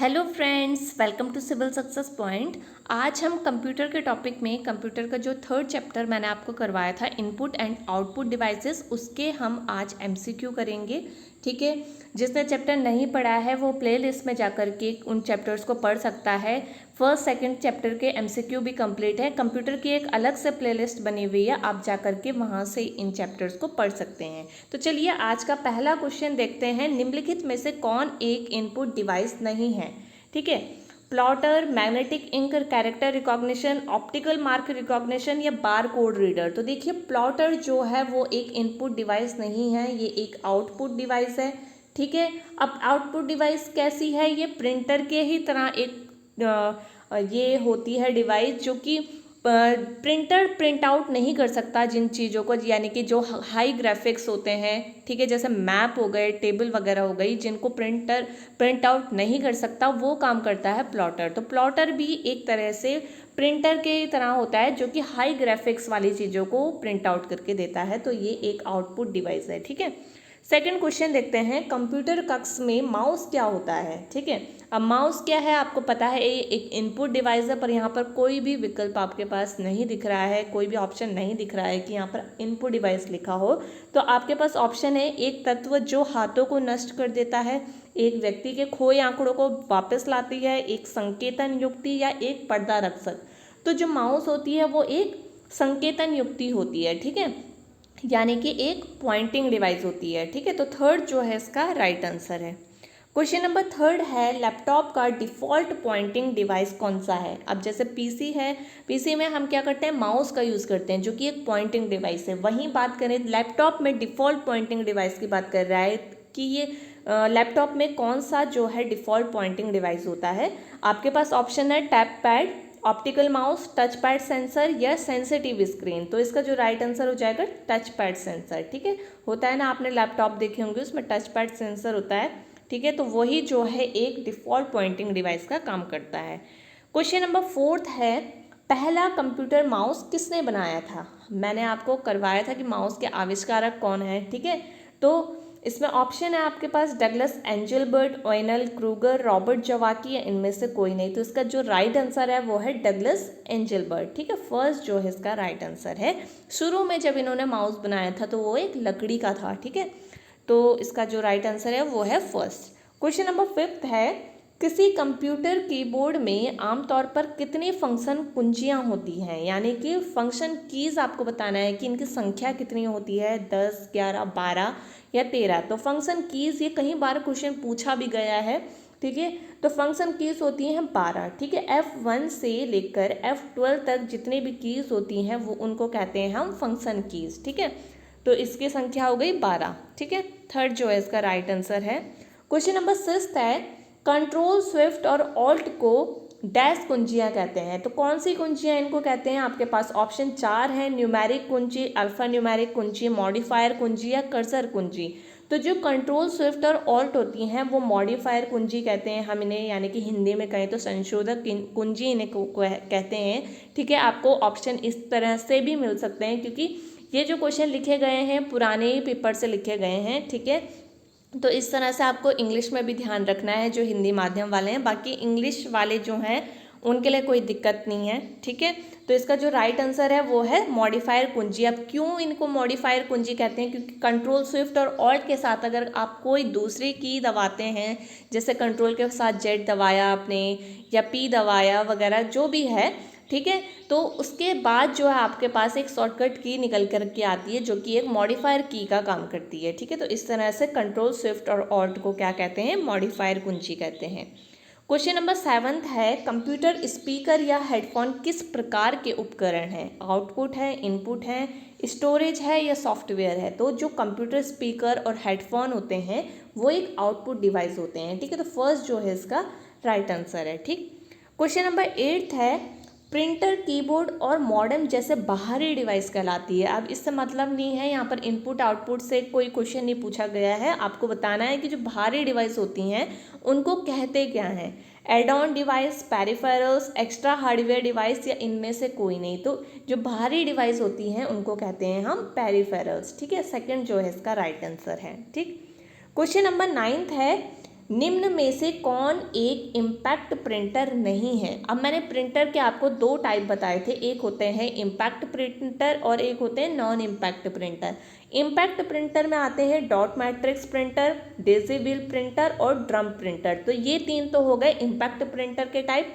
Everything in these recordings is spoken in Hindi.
Hello friends, welcome to civil success point. आज हम कंप्यूटर के टॉपिक में कंप्यूटर का जो थर्ड चैप्टर मैंने आपको करवाया था इनपुट एंड आउटपुट डिवाइसेस, उसके हम आज एमसीक्यू करेंगे। ठीक है, जिसने चैप्टर नहीं पढ़ा है वो प्लेलिस्ट में जाकर के उन चैप्टर्स को पढ़ सकता है। फर्स्ट सेकंड चैप्टर के एमसीक्यू भी कंप्लीट है। कंप्यूटर की एक अलग से प्लेलिस्ट बनी हुई है, आप जाकर के वहाँ से इन चैप्टर्स को पढ़ सकते हैं। तो चलिए आज का पहला क्वेश्चन देखते हैं। निम्नलिखित में से कौन एक इनपुट डिवाइस नहीं है? ठीक है, plotter, magnetic ink character recognition, optical mark recognition या बार कोड रीडर। तो देखिए, प्लॉटर जो है वो एक इनपुट डिवाइस नहीं है, ये एक आउटपुट डिवाइस है। ठीक है, अब आउटपुट डिवाइस कैसी है? ये प्रिंटर के ही तरह एक ये होती है डिवाइस जो कि प्रिंटर प्रिंट आउट नहीं कर सकता जिन चीज़ों को, यानी कि जो हाई ग्राफिक्स होते हैं, ठीक है, जैसे मैप हो गए, टेबल वगैरह हो गई, जिनको प्रिंटर प्रिंट आउट नहीं कर सकता, वो काम करता है प्लॉटर। तो प्लॉटर भी एक तरह से प्रिंटर के तरह होता है जो कि हाई ग्राफिक्स वाली चीज़ों को प्रिंट आउट करके देता है। तो ये एक आउटपुट डिवाइस है। ठीक है, सेकंड क्वेश्चन देखते हैं। कंप्यूटर कक्ष में माउस क्या होता है? ठीक है, अब माउस क्या है आपको पता है, ये एक इनपुट डिवाइस है, पर यहाँ पर कोई भी विकल्प आपके पास नहीं दिख रहा है, कोई भी ऑप्शन नहीं दिख रहा है कि यहाँ पर इनपुट डिवाइस लिखा हो। तो आपके पास ऑप्शन है, एक तत्व जो हाथों को नष्ट कर देता है, एक व्यक्ति के खोए आंकड़ों को वापस लाती है, एक संकेतन युक्ति या एक पर्दा रक्षक। तो जो माउस होती है वो एक संकेतन युक्ति होती है। ठीक है, यानी कि एक पॉइंटिंग डिवाइस होती है। ठीक है, तो थर्ड जो है इसका राइट आंसर है। क्वेश्चन नंबर थर्ड है, लैपटॉप का डिफ़ॉल्ट पॉइंटिंग डिवाइस कौन सा है? अब जैसे पीसी है, पीसी में हम क्या करते हैं, माउस का यूज़ करते हैं जो कि एक पॉइंटिंग डिवाइस है। वहीं बात करें लैपटॉप में डिफ़ॉल्ट पॉइंटिंग डिवाइस की बात कर रहा है कि ये लैपटॉप में कौन सा जो है डिफ़ॉल्ट पॉइंटिंग डिवाइस होता है। आपके पास ऑप्शन है tap pad, optical mouse, touch pad sensor या सेंसिटिव स्क्रीन। तो इसका जो राइट आंसर हो जाएगा टच पैड सेंसर। ठीक है, होता है ना, आपने लैपटॉप देखे होंगे उसमें टच पैड सेंसर होता है। ठीक है, तो वही जो है एक डिफ़ॉल्ट पॉइंटिंग डिवाइस का काम करता है। क्वेश्चन नंबर फोर्थ है, पहला कंप्यूटर माउस किसने बनाया था? मैंने आपको करवाया था कि माउस के आविष्कारक कौन है। ठीक है, तो इसमें ऑप्शन है आपके पास डगलस एंजेलबर्ट, ओएनएल क्रूगर, रॉबर्ट जवाकी या इनमें से कोई नहीं। तो इसका जो राइट आंसर है वो है डगलस एंजेलबर्ट। ठीक है, फर्स्ट जो है इसका राइट आंसर है। शुरू में जब इन्होंने माउस बनाया था तो वो एक लकड़ी का था। ठीक है, तो इसका जो राइट आंसर है वो है फर्स्ट। क्वेश्चन नंबर फिफ्थ है, किसी कंप्यूटर कीबोर्ड में आमतौर पर कितनी फंक्शन कुंजियाँ होती हैं? यानी कि फंक्शन कीज़ आपको बताना है कि इनकी संख्या कितनी होती है, 10, 11, 12 या 13। तो फंक्शन कीज़ ये कई बार क्वेश्चन पूछा भी गया है। ठीक है, तो फंक्शन कीज़ होती हैं 12। ठीक है, F1 से लेकर F12 तक जितनी भी कीज़ होती हैं वो उनको कहते हैं हम फंक्शन कीज़। ठीक है, तो इसकी संख्या हो गई 12। ठीक है, थर्ड जो है इसका राइट आंसर है। क्वेश्चन नंबर 6 है, कंट्रोल स्विफ्ट और ऑल्ट को डैश कुंजियाँ कहते हैं। तो कौन सी कुंजियाँ इनको कहते हैं? आपके पास ऑप्शन 4 है, न्यूमेरिक कुंजी, अल्फा न्यूमेरिक कुंजी, मॉडिफायर कुंजी या कर्सर कुंजी। तो जो कंट्रोल स्विफ्ट और ऑल्ट होती हैं वो मॉडिफायर कुंजी कहते हैं हम इन्हें, यानी कि हिंदी में कहें तो संशोधक कुंजी इन्हें कहते हैं। ठीक है, आपको ऑप्शन इस तरह से भी मिल सकते हैं क्योंकि ये जो क्वेश्चन लिखे गए हैं पुराने पेपर से लिखे गए हैं। ठीक है, तो इस तरह से आपको इंग्लिश में भी ध्यान रखना है जो हिंदी माध्यम वाले हैं। बाकी इंग्लिश वाले जो हैं उनके लिए कोई दिक्कत नहीं है। ठीक है, तो इसका जो राइट आंसर है वो है मॉडिफायर कुंजी। अब क्यों इनको मॉडिफायर कुंजी कहते हैं? क्योंकि कंट्रोल स्विफ्ट और ऑल्ट के साथ अगर आप कोई दूसरी की दबाते हैं, जैसे कंट्रोल के साथ जेड दबाया आपने या पी दबाया वगैरह जो भी है, ठीक है, तो उसके बाद जो है आपके पास एक शॉर्टकट की निकल कर के आती है जो कि एक मॉडिफायर की का काम करती है। ठीक है, तो इस तरह से कंट्रोल स्विफ्ट और ऑल्ट को क्या कहते हैं? मॉडिफायर कुंजी कहते हैं। क्वेश्चन नंबर 7 है, कंप्यूटर स्पीकर या हेडफोन किस प्रकार के उपकरण हैं? आउटपुट है, इनपुट है, स्टोरेज है या सॉफ्टवेयर है? तो जो कंप्यूटर स्पीकर और हेडफोन होते हैं वो एक आउटपुट डिवाइस होते हैं। ठीक है, तो फर्स्ट जो है इसका राइट आंसर है। ठीक, क्वेश्चन नंबर 8 है, प्रिंटर कीबोर्ड और मॉडेम जैसे बाहरी डिवाइस कहलाती है। अब इससे मतलब नहीं है, यहाँ पर इनपुट आउटपुट से कोई क्वेश्चन नहीं पूछा गया है। आपको बताना है कि जो बाहरी डिवाइस होती हैं उनको कहते क्या हैं? Add on device, peripherals, extra hardware device या इनमें से कोई नहीं। तो जो बाहरी डिवाइस होती हैं उनको कहते हैं हम पेरिफेरल्स। ठीक है, सेकंड जो है इसका राइट आंसर है। ठीक, क्वेश्चन नंबर 9 है, निम्न में से कौन एक इम्पैक्ट प्रिंटर नहीं है। अब मैंने प्रिंटर के आपको दो टाइप बताए थे, एक होते हैं इम्पैक्ट प्रिंटर और एक होते हैं non impact printer. Impact printer में आते हैं dot matrix printer, daisy wheel printer और ड्रम प्रिंटर। तो ये तीन तो हो गए इम्पैक्ट प्रिंटर के टाइप।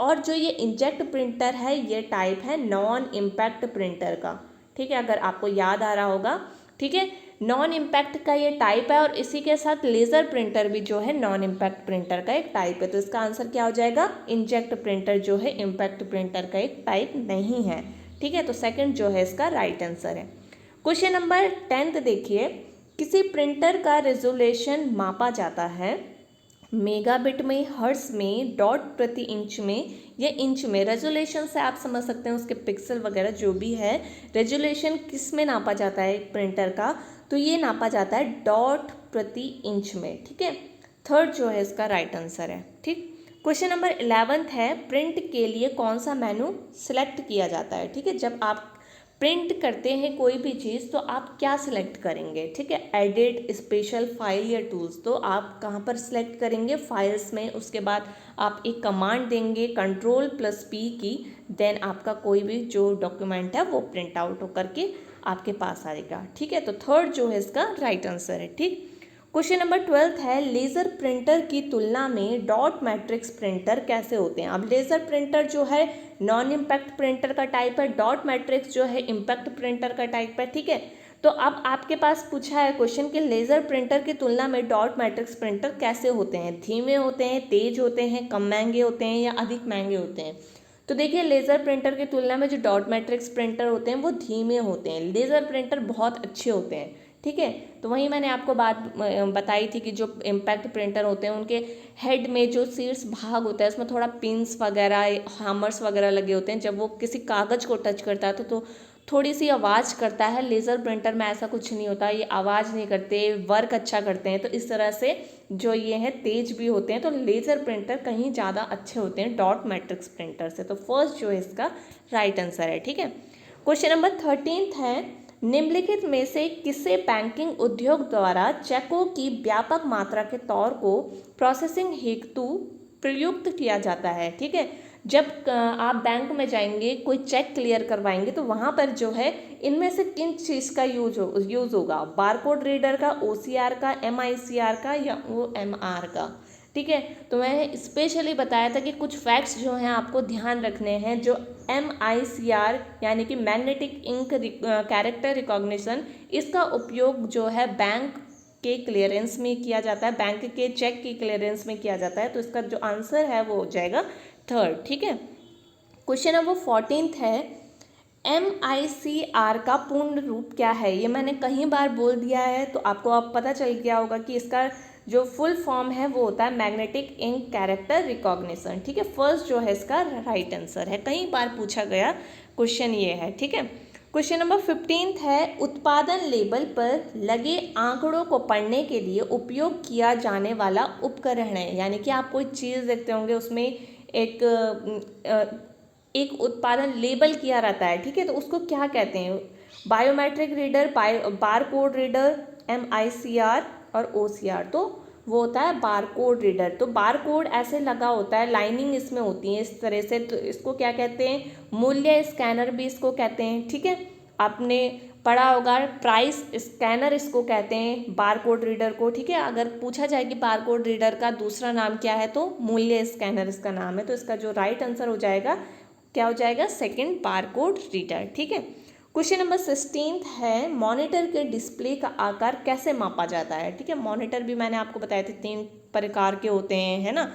और जो ये इंजेक्ट प्रिंटर है ये टाइप है नॉन इम्पैक्ट प्रिंटर का। ठीक है, अगर आपको याद आ रहा होगा। ठीक है, नॉन इम्पैक्ट का ये टाइप है और इसी के साथ लेज़र प्रिंटर भी जो है नॉन इम्पैक्ट प्रिंटर का एक टाइप है। तो इसका आंसर क्या हो जाएगा, इंजेक्ट प्रिंटर जो है इम्पैक्ट प्रिंटर का एक टाइप नहीं है। ठीक है, तो सेकंड जो है इसका राइट आंसर है। क्वेश्चन नंबर 10 देखिए, किसी प्रिंटर का रेजोल्यूशन मापा जाता है मेगाबिट में, हर्ट्ज में, डॉट प्रति इंच में या इंच में। रेजोल्यूशन से आप समझ सकते हैं उसके पिक्सल वगैरह जो भी है। रेजोल्यूशन किस में नापा जाता है एक प्रिंटर का, तो ये नापा जाता है डॉट प्रति इंच में। ठीक है, थर्ड जो है इसका राइट आंसर है। ठीक, क्वेश्चन नंबर 11 है, प्रिंट के लिए कौन सा मेनू सिलेक्ट किया जाता है। ठीक है, जब आप प्रिंट करते हैं कोई भी चीज़ तो आप क्या सिलेक्ट करेंगे। ठीक है, एडिट, स्पेशल, फाइल या टूल्स, तो आप कहाँ पर सिलेक्ट करेंगे, फाइल्स में। उसके बाद आप एक कमांड देंगे Ctrl+P की, देन आपका कोई भी जो डॉक्यूमेंट है वो प्रिंट आउट होकर के आपके पास आएगा। ठीक है, तो थर्ड जो है इसका राइट आंसर है। ठीक, क्वेश्चन नंबर 12 है, लेज़र प्रिंटर की तुलना में डॉट मैट्रिक्स प्रिंटर कैसे होते हैं। अब लेज़र प्रिंटर जो है नॉन इम्पैक्ट प्रिंटर का टाइप है, डॉट मैट्रिक्स जो है इम्पैक्ट प्रिंटर का टाइप है। ठीक है, तो अब आपके पास पूछा है क्वेश्चन कि लेज़र प्रिंटर की तुलना में डॉट मैट्रिक्स प्रिंटर कैसे होते हैं, धीमे होते हैं, तेज होते हैं, कम महंगे होते हैं या अधिक महंगे होते हैं। तो देखिए, लेज़र प्रिंटर की तुलना में जो डॉट मैट्रिक्स प्रिंटर होते हैं वो धीमे होते हैं, लेज़र प्रिंटर बहुत अच्छे होते हैं। ठीक है, तो वहीं मैंने आपको बात बताई थी कि जो इम्पैक्ट प्रिंटर होते हैं उनके हेड में जो शीर्ष भाग होता है उसमें थोड़ा पिंस वगैरह, हैमर्स वगैरह लगे होते हैं। जब वो किसी कागज़ को टच करता है तो थोड़ी सी आवाज़ करता है। लेज़र प्रिंटर में ऐसा कुछ नहीं होता, ये आवाज़ नहीं करते, वर्क अच्छा करते हैं। तो इस तरह से जो ये हैं तेज भी होते हैं। तो लेज़र प्रिंटर कहीं ज़्यादा अच्छे होते हैं डॉट मैट्रिक्स प्रिंटर से। तो फर्स्ट जो है इसका राइट आंसर है। ठीक है, क्वेश्चन नंबर 13 है, निम्नलिखित में से किसे बैंकिंग उद्योग द्वारा चेकों की व्यापक मात्रा के तौर को प्रोसेसिंग हेतु प्रयुक्त किया जाता है। ठीक है, जब आप बैंक में जाएंगे कोई चेक क्लियर करवाएंगे तो वहाँ पर जो है इनमें से किन चीज़ का यूज़ होगा, बारकोड रीडर का, OCR का, MICR का या OMR का। ठीक है, तो मैंने स्पेशली बताया था कि कुछ फैक्ट्स जो हैं आपको ध्यान रखने हैं। जो MICR यानी कि मैग्नेटिक इंक कैरेक्टर रिकॉग्निशन, इसका उपयोग जो है बैंक के क्लियरेंस में किया जाता है, बैंक के चेक की क्लियरेंस में किया जाता है। तो इसका जो आंसर है वो हो जाएगा थर्ड। ठीक है, क्वेश्चन नंबर 14 है, MICR का पूर्ण रूप क्या है। ये मैंने कई बार बोल दिया है तो आपको अब पता चल गया होगा कि इसका जो फुल फॉर्म है वो होता है मैग्नेटिक इंक कैरेक्टर रिकॉग्निशन। ठीक है, फर्स्ट जो है इसका राइट आंसर है, कई बार पूछा गया क्वेश्चन ये है। ठीक है, क्वेश्चन नंबर 15 है, उत्पादन लेबल पर लगे आंकड़ों को पढ़ने के लिए उपयोग किया जाने वाला उपकरण है। यानी कि आप कोई चीज़ देखते होंगे उसमें एक उत्पादन लेबल किया रहता है। ठीक है, तो उसको क्या कहते हैं, biometric reader, bar code reader, MICR और OCR। तो वो होता है बार कोड रीडर। तो बार कोड ऐसे लगा होता है, लाइनिंग इसमें होती है इस तरह से, तो इसको क्या कहते हैं, मूल्य स्कैनर भी इसको कहते हैं। ठीक है, आपने पढ़ा होगा, प्राइस स्कैनर इसको कहते हैं बार कोड रीडर को। ठीक है, अगर पूछा जाए कि बार कोड रीडर का दूसरा नाम क्या है तो मूल्य स्कैनर इसका नाम है। तो इसका जो राइट आंसर हो जाएगा क्या हो जाएगा, सेकंड बार कोड रीडर। ठीक है, क्वेश्चन नंबर 16 है, मॉनिटर के डिस्प्ले का आकार कैसे मापा जाता है। ठीक है, मॉनिटर भी मैंने आपको बताया थे 3 प्रकार के होते हैं, है ना।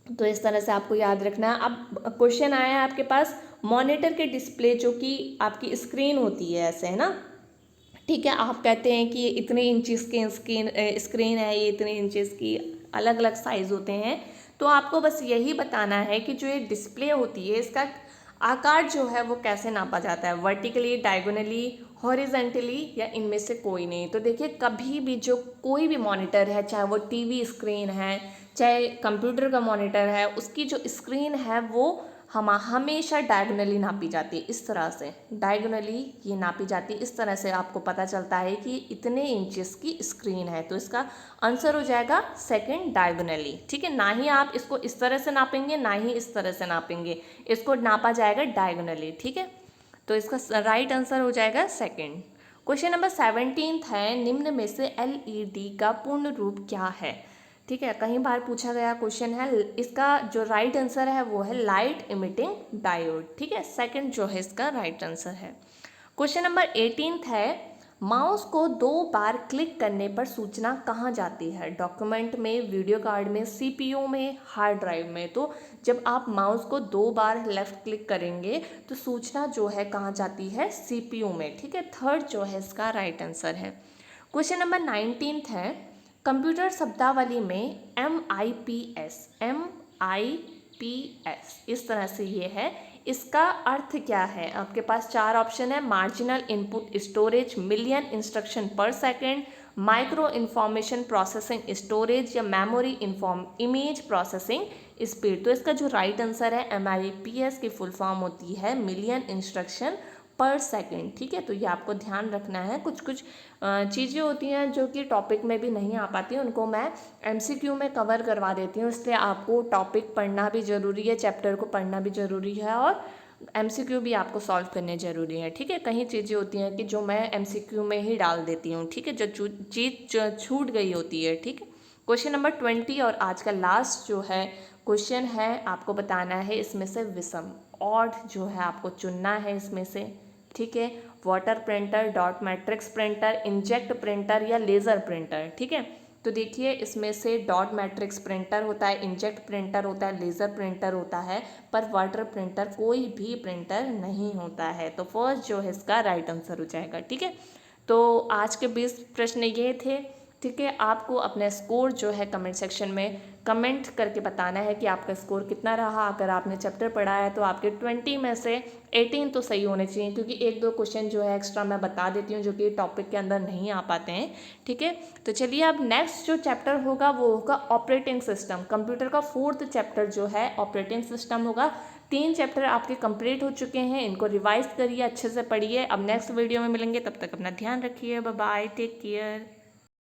तो इस तरह से आपको याद रखना है। अब क्वेश्चन आया है आपके पास, मॉनिटर के डिस्प्ले जो कि आपकी स्क्रीन होती है ऐसे, है ना। ठीक है, आप कहते हैं कि ये इतने इंचेस की स्क्रीन है, ये इतने इंचेस की, अलग अलग साइज़ होते हैं। तो आपको बस यही बताना है कि जो ये डिस्प्ले होती है इसका आकार जो है वो कैसे नापा जाता है, वर्टिकली, डायगोनली, हॉरिजेंटली या इनमें से कोई नहीं। तो देखिए, कभी भी जो कोई भी मॉनिटर है, चाहे वो टीवी स्क्रीन है, चाहे कंप्यूटर का मॉनिटर है, उसकी जो स्क्रीन है वो हमेशा डायगोनली नापी जाती है, इस तरह से डायगोनली ये नापी जाती है। इस तरह से आपको पता चलता है कि इतने इंचेस की स्क्रीन है, तो इसका आंसर हो जाएगा सेकंड डायगोनली। ठीक है, ना ही आप इसको इस तरह से नापेंगे ना ही इस तरह से नापेंगे, इसको नापा जाएगा डायगोनली। ठीक है, तो इसका राइट आंसर हो जाएगा सेकंड। क्वेश्चन नंबर 17 है, निम्न में से LED का पूर्ण रूप क्या है। ठीक है, कई बार पूछा गया क्वेश्चन है। इसका जो राइट आंसर है वो है लाइट इमिटिंग डायोड। ठीक है, सेकंड जो है इसका राइट आंसर है। क्वेश्चन नंबर 18 है, माउस को 2 बार क्लिक करने पर सूचना कहाँ जाती है। डॉक्यूमेंट में, वीडियो कार्ड में, CPU में, हार्ड ड्राइव में। तो जब आप माउस को 2 बार लेफ्ट क्लिक करेंगे तो सूचना जो है कहाँ जाती है, CPU में। ठीक है, थर्ड जो है इसका राइट आंसर है। क्वेश्चन नंबर 19 है, कंप्यूटर शब्दावली में MIPS इस तरह से ये है, इसका अर्थ क्या है। आपके पास 4 ऑप्शन है, marginal input storage, million instruction per second, micro information processing storage या मेमोरी इमेज प्रोसेसिंग स्पीड। तो इसका जो राइट आंसर है MIPS की फुल फॉर्म होती है मिलियन इंस्ट्रक्शन पर सेकेंड। ठीक है, तो ये आपको ध्यान रखना है। कुछ चीज़ें होती हैं जो कि टॉपिक में भी नहीं आ पाती, उनको मैं MCQ में कवर करवा देती हूँ। इसलिए आपको टॉपिक पढ़ना भी ज़रूरी है, चैप्टर को पढ़ना भी ज़रूरी है और MCQ भी आपको सॉल्व करने ज़रूरी है। ठीक है, कहीं चीज़ें होती हैं कि जो मैं MCQ में ही डाल देती हूँ। ठीक है, जो चीज़ छूट गई होती है। ठीक है, क्वेश्चन नंबर 20 और आज का लास्ट जो है क्वेश्चन है, आपको बताना है इसमें से विषम ऑड जो है आपको चुनना है इसमें से। ठीक है, water printer, dot matrix printer, inject printer या लेज़र प्रिंटर। ठीक है, तो देखिए इसमें से डॉट मैट्रिक्स प्रिंटर होता है, इंजेक्ट प्रिंटर होता है, लेज़र प्रिंटर होता है, पर वाटर प्रिंटर कोई भी प्रिंटर नहीं होता है। तो फर्स्ट जो है इसका राइट आंसर हो जाएगा। ठीक है, तो आज के 20 प्रश्न ये थे। ठीक है, आपको अपना स्कोर जो है कमेंट सेक्शन में कमेंट करके बताना है कि आपका स्कोर कितना रहा। अगर आपने चैप्टर पढ़ा है तो आपके 20 में से 18 तो सही होने चाहिए, क्योंकि 1-2 क्वेश्चन जो है एक्स्ट्रा मैं बता देती हूँ जो कि टॉपिक के अंदर नहीं आ पाते हैं। ठीक है, तो चलिए अब नेक्स्ट जो चैप्टर होगा वो होगा ऑपरेटिंग सिस्टम। कंप्यूटर का 4th चैप्टर जो है ऑपरेटिंग सिस्टम होगा। 3 चैप्टर आपके कंप्लीट हो चुके हैं, इनको रिवाइज करिए, अच्छे से पढ़िए। अब नेक्स्ट वीडियो में मिलेंगे, तब तक अपना ध्यान रखिए। Bye bye, take care.